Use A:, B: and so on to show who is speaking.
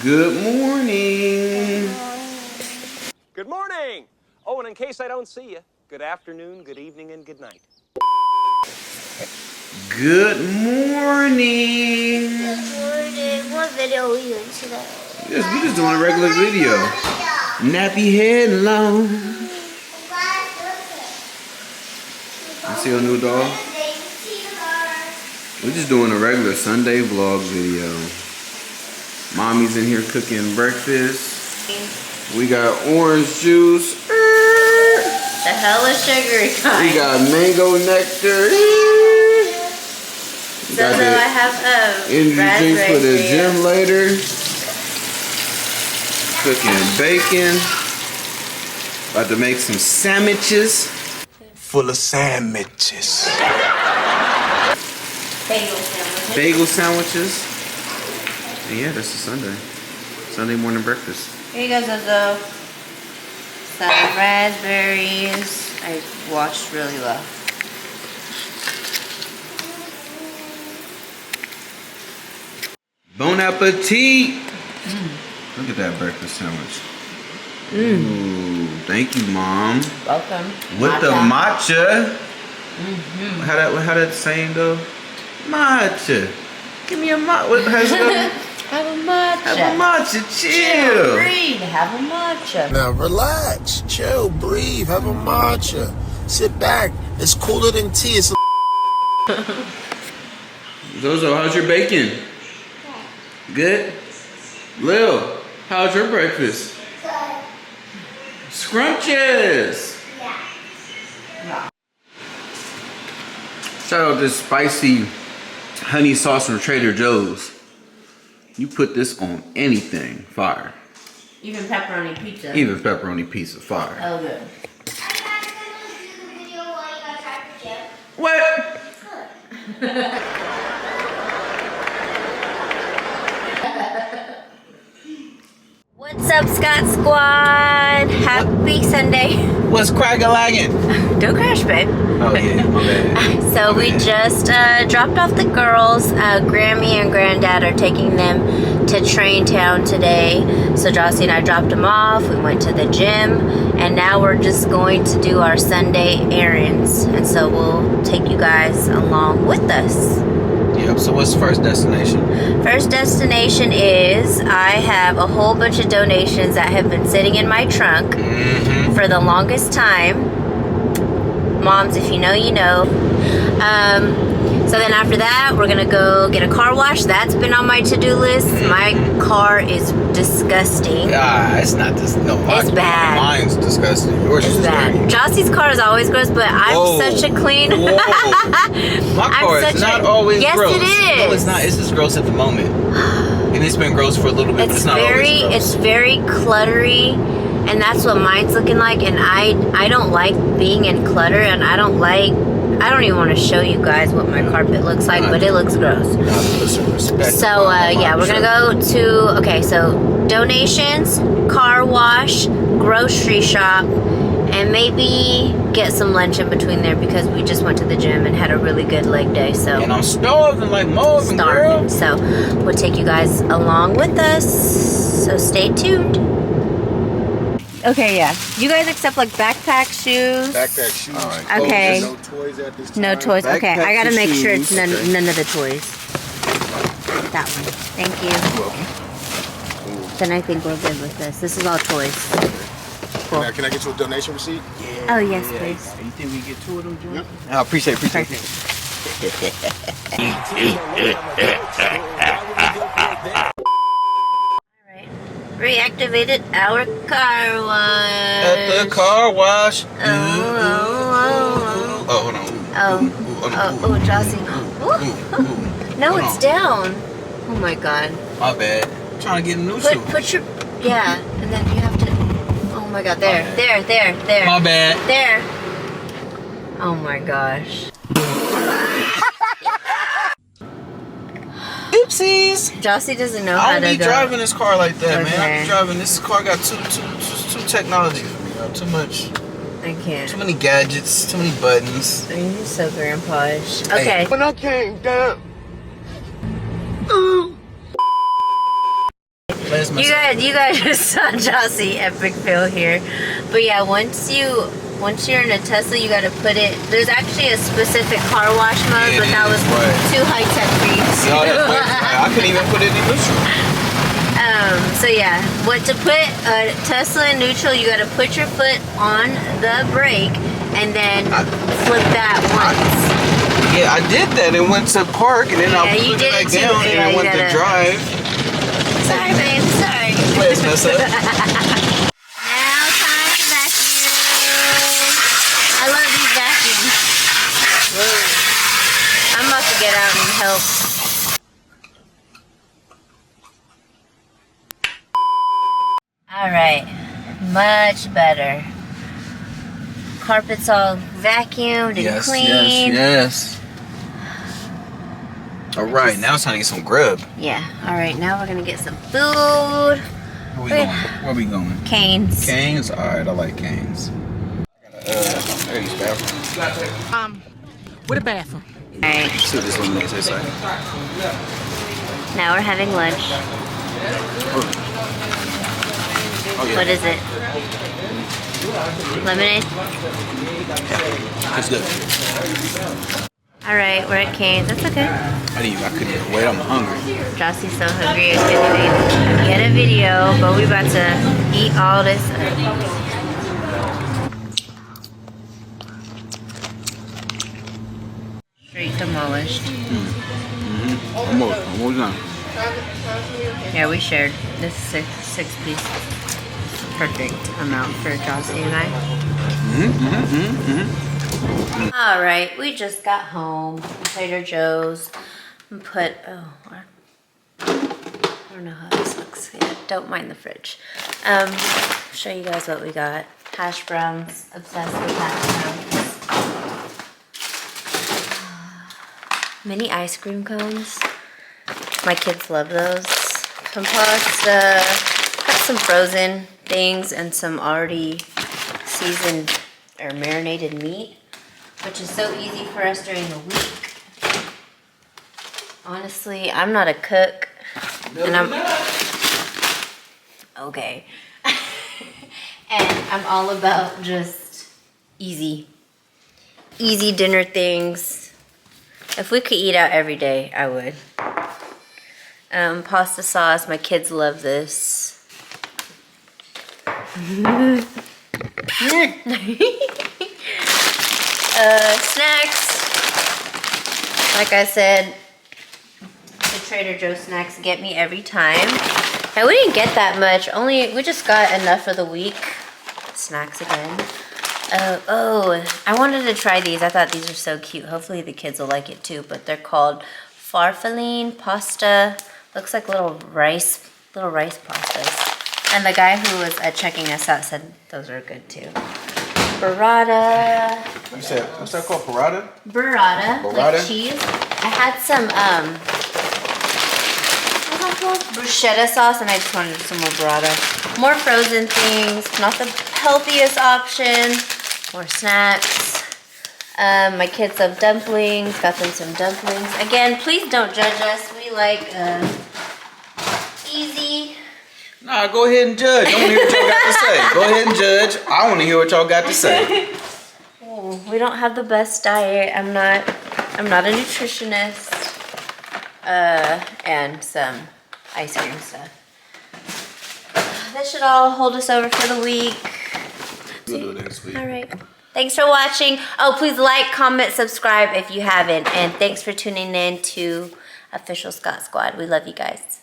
A: Good morning.
B: Good morning. Oh, and in case I don't see you, good afternoon, good evening, and good night.
A: Good morning.
C: Good morning. What video are we doing today?
A: We just doing a regular video. Nappy head long. You see our new dog? We're just doing a regular Sunday vlog video. Mommy's in here cooking breakfast. We got orange juice.
C: The hella sugary kind.
A: We got mango nectar.
C: So I have
A: energy drinks for the gym later. Cooking bacon. About to make some sandwiches.
D: Full of sandwiches.
C: Bagel sandwiches.
A: And yeah, that's a Sunday morning breakfast.
C: Here you go, Zozo. Some raspberries. I washed really well.
A: Bon appetit! Look at that breakfast sandwich. Ooh, thank you, Mom.
C: Welcome.
A: With the matcha. How that saying go? Matcha. Give me a matcha. How's it go?
C: Have a matcha.
A: Have a matcha. Chill.
C: Breathe. Have a matcha.
D: Now relax, chill, breathe, have a matcha. Sit back. It's cooler than tea. It's
A: Zozo, how's your bacon? Good? Lil, how's your breakfast?
C: Good.
A: Scrumptious!
C: Yeah.
A: Shout out this spicy honey sauce from Trader Joe's. You put this on anything, fire.
C: Even pepperoni pizza.
A: Even pepperoni pizza, fire.
C: Oh, good.
A: What?
C: What's up, Scott Squad? Happy Sunday.
A: What's crack-a-lagging?
C: Don't crash, babe.
A: Oh yeah, my bad.
C: So we just dropped off the girls. Grammy and Granddad are taking them to Train Town today. So Jossie and I dropped them off. We went to the gym. And now we're just going to do our Sunday errands. And so we'll take you guys along with us.
A: Yep, so what's the first destination?
C: First destination is I have a whole bunch of donations that have been sitting in my trunk for the longest time. Moms, if you know, you know. So then after that, we're gonna go get a car wash. That's been on my to-do list. My car is disgusting.
A: It's not this. No,
C: It's bad.
A: Mine's disgusting. Yours is
C: bad.
A: dirty.
C: Jossie's car is always gross, but I'm such a clean.
A: My car is not always gross.
C: Yes, it is.
A: No, it's not. It's just gross at the moment, and it's been gross for a little bit. But it's not always gross.
C: It's very cluttery, and that's what mine's looking like. And I don't like being in clutter, and I don't even want to show you guys what my carpet looks like, but it looks gross. So yeah, we're gonna go to so donations, car wash, grocery shop, and maybe get some lunch in between there because we just went to the gym and had a really good leg day. So
A: and I'm starving like Marvin, girl.
C: So we'll take you guys along with us. So stay tuned. Okay, yeah. You guys accept like backpack shoes?
D: backpack shoes.
A: All right.
C: Okay.
D: No toys at this time.
C: No toys. Okay,
A: Backpack
C: I gotta make sure
A: shoes.
C: it's none of the toys. That one. Thank you. Then I think we're good with this. This is all toys. Cool.
D: Now, can I get you a donation receipt?
C: Oh, yes, please.
A: You think we get 2 of them, John?
D: Yep.
A: I appreciate it.
C: Perfect. Alright. Reactivated our car wash.
A: At the car wash.
C: Oh,
A: hold on.
C: Oh, Jossie. No, it's down. Oh my god.
A: My bad. I'm trying to get a new shoe.
C: Put your, and then you have to, oh my god, there.
A: My bad.
C: There. Oh my gosh.
A: Oopsies.
C: Jossie doesn't know how
A: I
C: to
A: don't be
C: go.
A: driving this car like that, man. I
C: Okay.
A: be driving this car got too technology for me, yo. Too much.
C: I can't.
A: Too many gadgets, too many buttons.
C: You're so grandpa-ish. Okay.
D: When I came down.
C: You guys just saw Jossie epic fail here. But yeah, once you're in a Tesla, you gotta put it. There's actually a specific car wash mode, but that was too high tech for you.
A: I couldn't even put it in neutral.
C: So yeah, to put a Tesla in neutral, you gotta put your foot on the brake and then flip that once.
A: Yeah, I did that and went to park and then I put it back down and I went to drive.
C: Sorry, babe. Sorry.
A: Let's mess up.
C: Now time to vacuum. I love these vacuums. I'm about to get out and help. All right, much better. Carpet's all vacuumed and clean.
A: Yes. All right, now it's time to get some grub.
C: Yeah. All right, now we're gonna get some food.
A: Where we going?
C: Canes.
A: Canes? All right, I like Canes. I use bathroom.
E: With a bathroom.
C: All right.
A: See what this lemonade tastes like.
C: Now we're having lunch.
A: Oh, yeah.
C: What is it? Lemonade?
A: Yeah, it's good.
C: All right, we're at Cane's. That's okay.
A: I couldn't even wait. I'm hungry.
C: Jossie's so hungry. I couldn't even get a video, but we're about to eat all this up. Straight demolished.
A: Almost done.
C: Yeah, we shared. This is six piece. Perfect amount for Jossie and I. All right, we just got home from Trader Joe's and put, I don't know how this looks. Yeah, don't mind the fridge. Show you guys what we got. Hash browns, obsessed with hash browns. Mini ice cream cones. My kids love those. Some pasta, got some frozen things and some already seasoned or marinated meat, which is so easy for us during the week. Honestly, I'm not a cook, and I'm okay. And I'm all about just easy dinner things. If we could eat out every day, I would. Pasta sauce, my kids love this. Snacks. Like I said, the Trader Joe snacks get me every time. Now we didn't get that much, we just got enough for the week. Snacks again. Oh, I wanted to try these. I thought these are so cute. Hopefully the kids will like it too, but they're called farfalle pasta. Looks like little rice pastas. And the guy who was checking us out said those are good too. Burrata.
A: You said, what's that called? Burrata?
C: Burrata, like cheese. I had some, what's that called? Bruschetta sauce, and I just wanted some more burrata. More frozen things, not the healthiest option. More snacks. My kids love dumplings, got them some dumplings. Again, please don't judge us. We like easy.
A: Nah, go ahead and judge. I want to hear what y'all got to say. Go ahead and judge. I want to hear what y'all got to say.
C: We don't have the best diet. I'm not a nutritionist. And some ice cream stuff. That should all hold us over for the week.
A: We'll do it next week.
C: All right. Thanks for watching. Oh, please like, comment, subscribe if you haven't. And thanks for tuning in to Official Scott Squad. We love you guys.